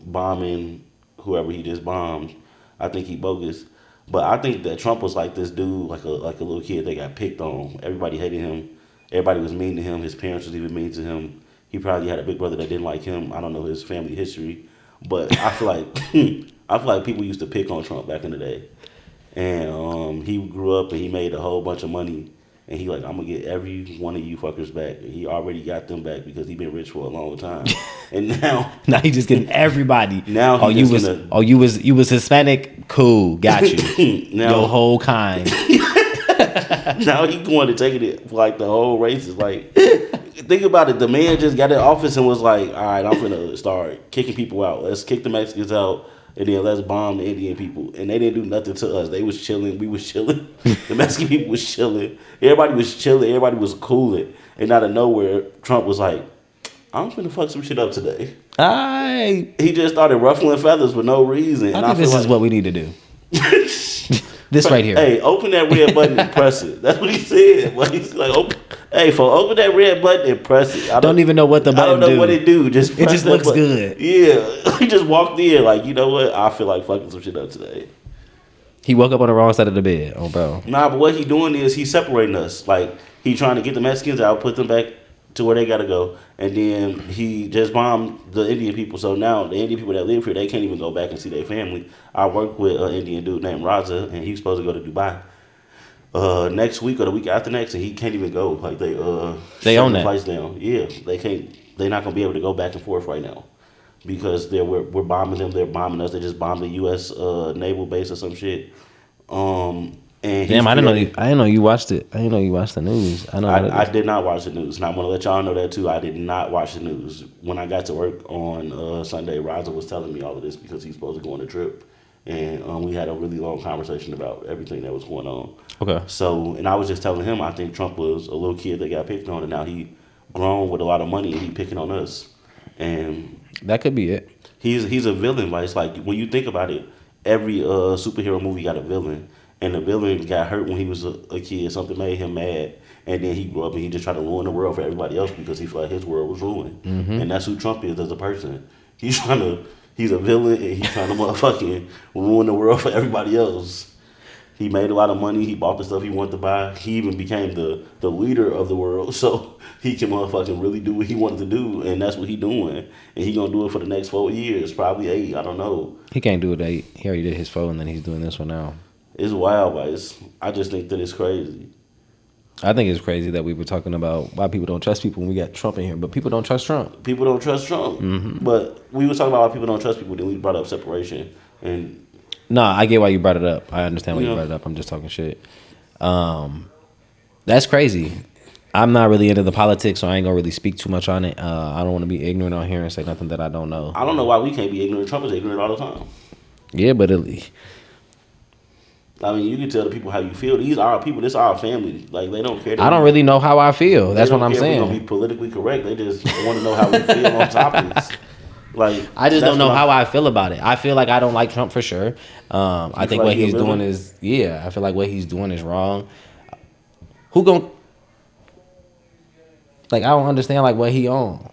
S1: bombing whoever he just bombed. I think he bogus. But I think that Trump was like this dude, like a little kid that got picked on. Everybody hated him. Everybody was mean to him. His parents was even mean to him. He probably had a big brother that didn't like him. I don't know his family history, but I feel like people used to pick on Trump back in the day. And he grew up and he made a whole bunch of money. And he like, I'm gonna get every one of you fuckers back. And he already got them back because he been rich for a long time. And now
S2: he just getting everybody.
S1: Now
S2: you was Hispanic, cool, got you.
S1: Now,
S2: your whole kind.
S1: Now he going to take it for like the whole races. Like think about it. The man just got in office and was like, all right, I'm finna start kicking people out. Let's kick the Mexicans out. And then let's bomb the Indian people. And they didn't do nothing to us. They was chilling. We was chilling. The Mexican people was chilling. Everybody was chilling. Everybody was cooling. And out of nowhere, Trump was like, I'm finna fuck some shit up today. He just started ruffling feathers for no reason.
S2: I think this is what we need to do. This right here.
S1: Hey, open that red button and press it. That's what he said. But he's like, open that red button and press it.
S2: I don't even know what the button do.
S1: I don't know what it do. Just
S2: it just looks good.
S1: Yeah. He just walked in like, you know what? I feel like fucking some shit up today.
S2: He woke up on the wrong side of the bed. Oh, bro.
S1: Nah, but what he doing is he's separating us. Like, he trying to get the Mexicans out, put them back to where they gotta go, and then he just bombed the Indian people. So now the Indian people that live here, they can't even go back and see their family. I work with an Indian dude named Raza, and he's supposed to go to Dubai next week or the week after next, and he can't even go. Like they
S2: own that
S1: flights down. Yeah, they can't. They're not gonna be able to go back and forth right now because we're bombing them. They're bombing us. They just bombed the U.S. Naval base or some shit. And
S2: damn, I didn't know you watched it. I didn't know you watched the news.
S1: I did not watch the news, and I want to let y'all know that too. I did not watch the news. When I got to work on Sunday, Raza was telling me all of this because he's supposed to go on a trip, and we had a really long conversation about everything that was going on.
S2: Okay.
S1: So, and I was just telling him I think Trump was a little kid that got picked on, and now he grown with a lot of money and he picking on us, and
S2: that could be it.
S1: He's a villain, but it's like when you think about it, every superhero movie got a villain. And the villain got hurt when he was a kid. Something made him mad. And then he grew up and he just tried to ruin the world for everybody else because he felt like his world was ruined. Mm-hmm. And that's who Trump is as a person. He's a villain and he's trying to motherfucking ruin the world for everybody else. He made a lot of money. He bought the stuff he wanted to buy. He even became the leader of the world. So he can motherfucking really do what he wanted to do. And that's what he doing. And he gonna do it for the next 4 years. Probably 8. I don't know.
S2: He can't do it 8. He already did his 4 and then he's doing this one now.
S1: It's wild, but I just think that it's crazy.
S2: I think it's crazy that we were talking about why people don't trust people when we got Trump in here, but people don't trust Trump.
S1: People don't trust Trump. Mm-hmm. But we were talking about why people don't trust people, then we brought up separation. And
S2: nah, I get why you brought it up. I understand why you brought it up. I'm just talking shit. That's crazy. I'm not really into the politics, so I ain't gonna really speak too much on it. I don't want to be ignorant on here and say nothing that I don't know.
S1: I don't know why we can't be ignorant. Trump is ignorant all the time.
S2: Yeah, but
S1: I mean, you can tell the people how you feel. These are our people. This is our family. Like, they don't care.
S2: I don't really know how I feel. That's what I'm saying.
S1: They don't care if we're going to be politically correct. They just want to know how we feel on topics. Like,
S2: I just don't know how I feel about it. I feel like I don't like Trump for sure. I think what he's doing is, I feel like what he's doing is wrong. Who gon' like, I don't understand like what he on.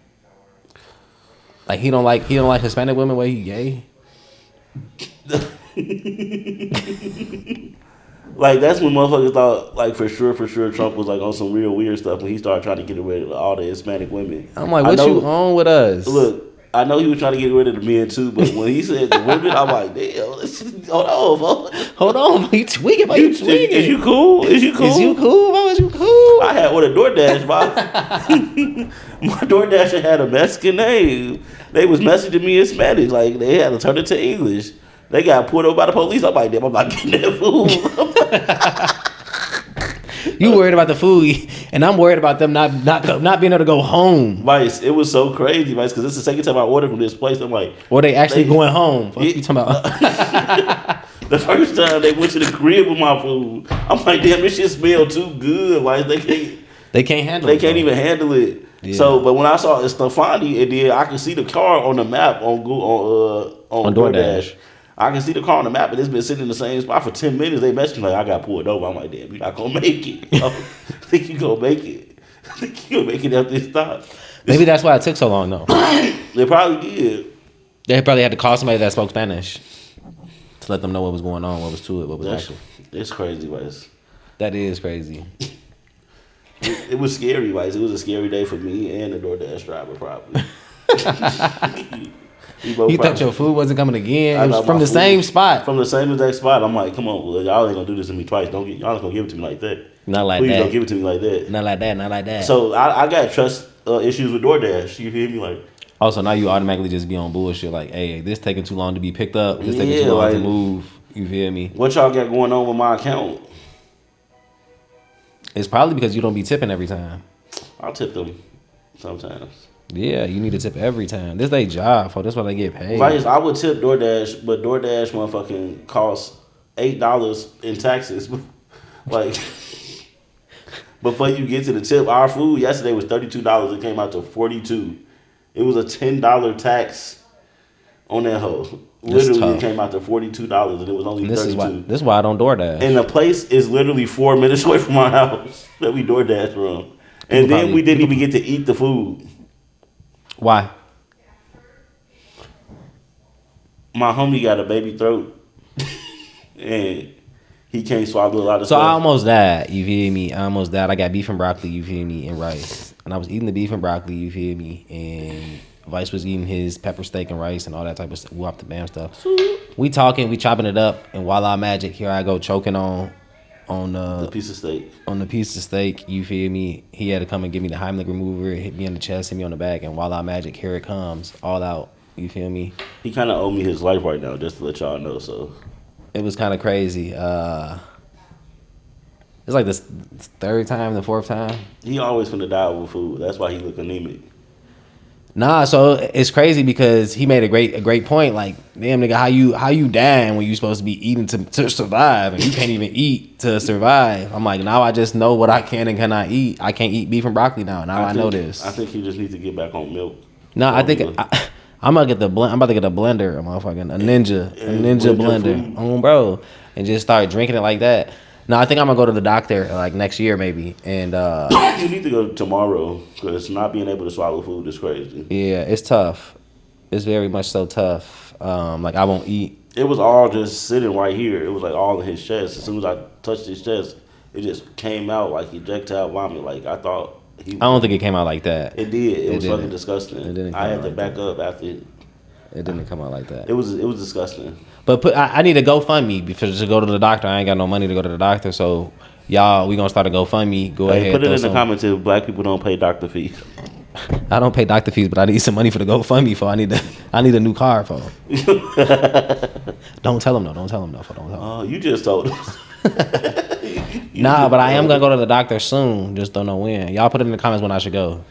S2: Like, he don't like Hispanic women where he gay.
S1: Like, that's when motherfuckers thought, like, for sure Trump was like on some real weird stuff when he started trying to get rid of all the Hispanic women.
S2: I'm like, what you on with us?
S1: Look, I know he was trying to get rid of the men too, but when he said the women, I'm like, damn, hold on,
S2: you tweaking? Why you tweaking?
S1: Is you cool?
S2: Is you cool? Why was you cool?
S1: I had one of DoorDash, my DoorDasher had a Mexican name. They was messaging me in Spanish, like they had to turn it to English. They got pulled over by the police. I'm like, damn, I'm not getting that food.
S2: You worried about the food, and I'm worried about them not being able to go home.
S1: Vice, it was so crazy, Vice, because this is the second time I ordered from this place. I'm like,
S2: or they actually going home? What you talking about?
S1: The first time they went to the crib with my food, I'm like, damn, this shit smell too good. Like they can't handle it. They can't even handle it. Yeah. So, but when I saw Stefani, and then I could see the car on the map on Google on DoorDash. I can see the car on the map, but it's been sitting in the same spot for 10 minutes. They messaged me like, I got pulled over. I'm like, damn, you're not going to make it. I think you're going to make it. I think you're going to make it after this stop.
S2: Maybe that's why it took so long, though.
S1: They probably did.
S2: They probably had to call somebody that spoke Spanish to let them know what was going on, what was to it, what was actually.
S1: It's crazy, Wes.
S2: That is crazy.
S1: It was scary, Wes. It was a scary day for me and the DoorDash driver, probably.
S2: You thought your food wasn't coming again? It was from the same spot.
S1: From the same exact spot. I'm like, come on, y'all ain't gonna do this to me twice. Y'all ain't gonna give it to me like that.
S2: Not like
S1: Please
S2: that.
S1: Don't give it to me like that.
S2: Not like that. Not like that.
S1: So I got trust issues with DoorDash. You hear me? Like,
S2: also now you automatically just be on bullshit. Like, hey, this taking too long to be picked up. This taking too long to move. You feel me?
S1: What y'all got going on with my account?
S2: It's probably because you don't be tipping every time.
S1: I'll tip them. sometimes.
S2: Yeah, you need to tip every time. This they job, for that's why they get paid.
S1: Right, I would tip DoorDash, but DoorDash motherfucking costs $8 in taxes. Like, before you get to the tip, our food yesterday was $32. It came out to $42. It was a $10 tax on that hoe. Literally, it came out to $42, and it was only $32.
S2: This is why I don't DoorDash.
S1: And the place is literally 4 minutes away from our house that we DoorDash from. And then we didn't even get to eat the food.
S2: Why?
S1: My homie got a baby throat, and he can't swallow a lot of
S2: so
S1: stuff.
S2: I almost died, you feel me? I almost died. I got beef and broccoli, you feel me, and rice. And I was eating the beef and broccoli, you feel me? And Vice was eating his pepper steak and rice and all that type of whoop the bam stuff. We talking, we chopping it up, and voila magic, here I go choking on
S1: the piece of steak.
S2: On the piece of steak, you feel me? He had to come and give me the Heimlich remover, hit me on the chest, hit me on the back, and voila magic, here it comes, all out. You feel me?
S1: He kind of owe me his life right now, just to let y'all know. So
S2: it was kind of crazy. It's like the third time, the fourth time.
S1: He always finna die over food. That's why he look anemic.
S2: Nah, so it's crazy because he made a great point. Like, damn nigga, how you dying when you supposed to be eating to survive and you can't even eat to survive? I'm like, now I just know what I can and cannot eat. I can't eat beef and broccoli now. I know this.
S1: I think he just needs to get back on milk.
S2: No, I think I'm about to get a blender, a motherfucking a ninja blender, bro, and just start drinking it like that. No, I think I'm gonna go to the doctor like next year maybe, and
S1: you need to go tomorrow because not being able to swallow food is crazy.
S2: Yeah, it's tough. It's very much so tough. Like I won't eat.
S1: It was all just sitting right here. It was like all in his chest. As soon as I touched his chest, it just came out like ejectile vomit. Like I thought he. I
S2: don't think it came out like that.
S1: It did. It was fucking disgusting.
S2: It didn't.
S1: I had to back up after it.
S2: It didn't come out like that.
S1: It was disgusting.
S2: But I need a GoFundMe because to go to the doctor. I ain't got no money to go to the doctor. So y'all, we gonna start a GoFundMe. Go ahead.
S1: Put it in the comments if black people don't pay doctor fees.
S2: I don't pay doctor fees, but I need some money for the GoFundMe. For I need a new car for. Don't tell them no. Don't tell them.
S1: Oh, you just told us.
S2: Nah, but I am gonna go to the doctor soon. Just don't know when. Y'all put it in the comments when I should go.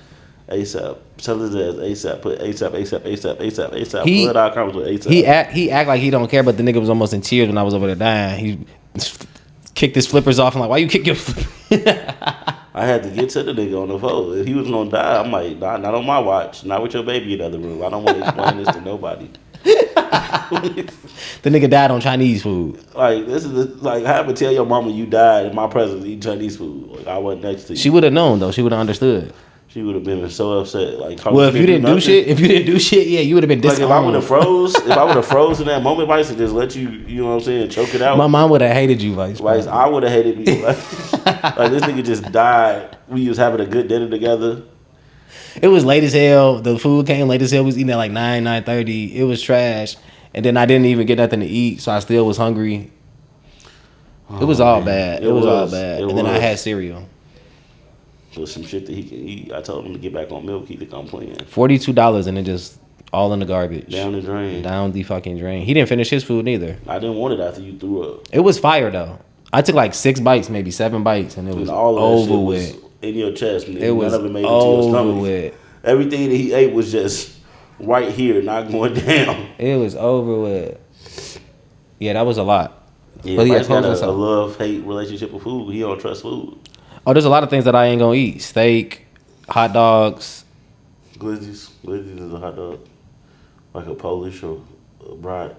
S1: ASAP. Tell his ass ASAP. Put ASAP. Put our comments with ASAP.
S2: He act like he don't care, but the nigga was almost in tears when I was over there dying. He kicked his flippers off. I'm like, why you kick your
S1: I had to get to the nigga on the phone. If he was gonna die, I'm like, not on my watch. Not with your baby in the other room. I don't want to explain this to nobody.
S2: The nigga died on Chinese food.
S1: Like this is like I have to tell your mama you died in my presence eating Chinese food. Like I wasn't next to you.
S2: She would have known though. She would have understood.
S1: She would have been so upset. Like,
S2: well, if you didn't do shit, yeah, you would have been disowned.
S1: Like, if I would have froze in that moment, Vice, and just let you, you know what I'm saying, choke it out.
S2: My mom would have hated you, Vice.
S1: I would have hated me. Like this nigga just died. We was having a good dinner together.
S2: It was late as hell. The food came late as hell. We was eating at like 9:30. It was trash. And then I didn't even get nothing to eat, so I still was hungry. It was all bad. It was all bad. And then I had cereal.
S1: With some shit that he can eat. I told him to get back on milk. He to come playing.
S2: $42 and it just all in the garbage.
S1: Down the drain.
S2: Down the fucking drain. He didn't finish his food neither.
S1: I didn't want it after you threw up.
S2: It was fire though. I took like 6 bites, maybe 7 bites, and it was all over with.
S1: Was in your chest. And
S2: it was
S1: none of it made it
S2: over
S1: to your stomach.
S2: With.
S1: Everything that he ate was just right here, not going down.
S2: It was over with. Yeah, that was a lot.
S1: Yeah, but he's got a love-hate relationship with food. He don't trust food.
S2: Oh, there's a lot of things that I ain't gonna eat. Steak, hot dogs.
S1: Glizzy's is a hot dog. Like a Polish or a brat.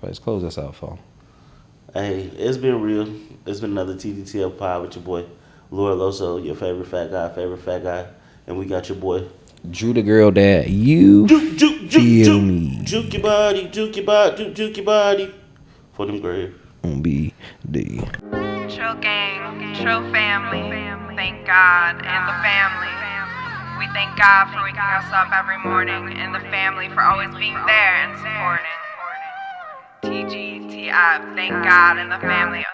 S2: Let's close this out, phone.
S1: Hey, it's been real. It's been another TGTF pod with your boy, Laura Loso, your favorite fat guy. And we got your boy,
S2: Drew the Girl Dad. You feel me.
S1: Juke your body. For them grave.
S2: BD.
S3: Trill gang, Trill family, thank God and the family. We thank God for waking us up every morning and the family for always being there and supporting. TGTF, thank God and the family.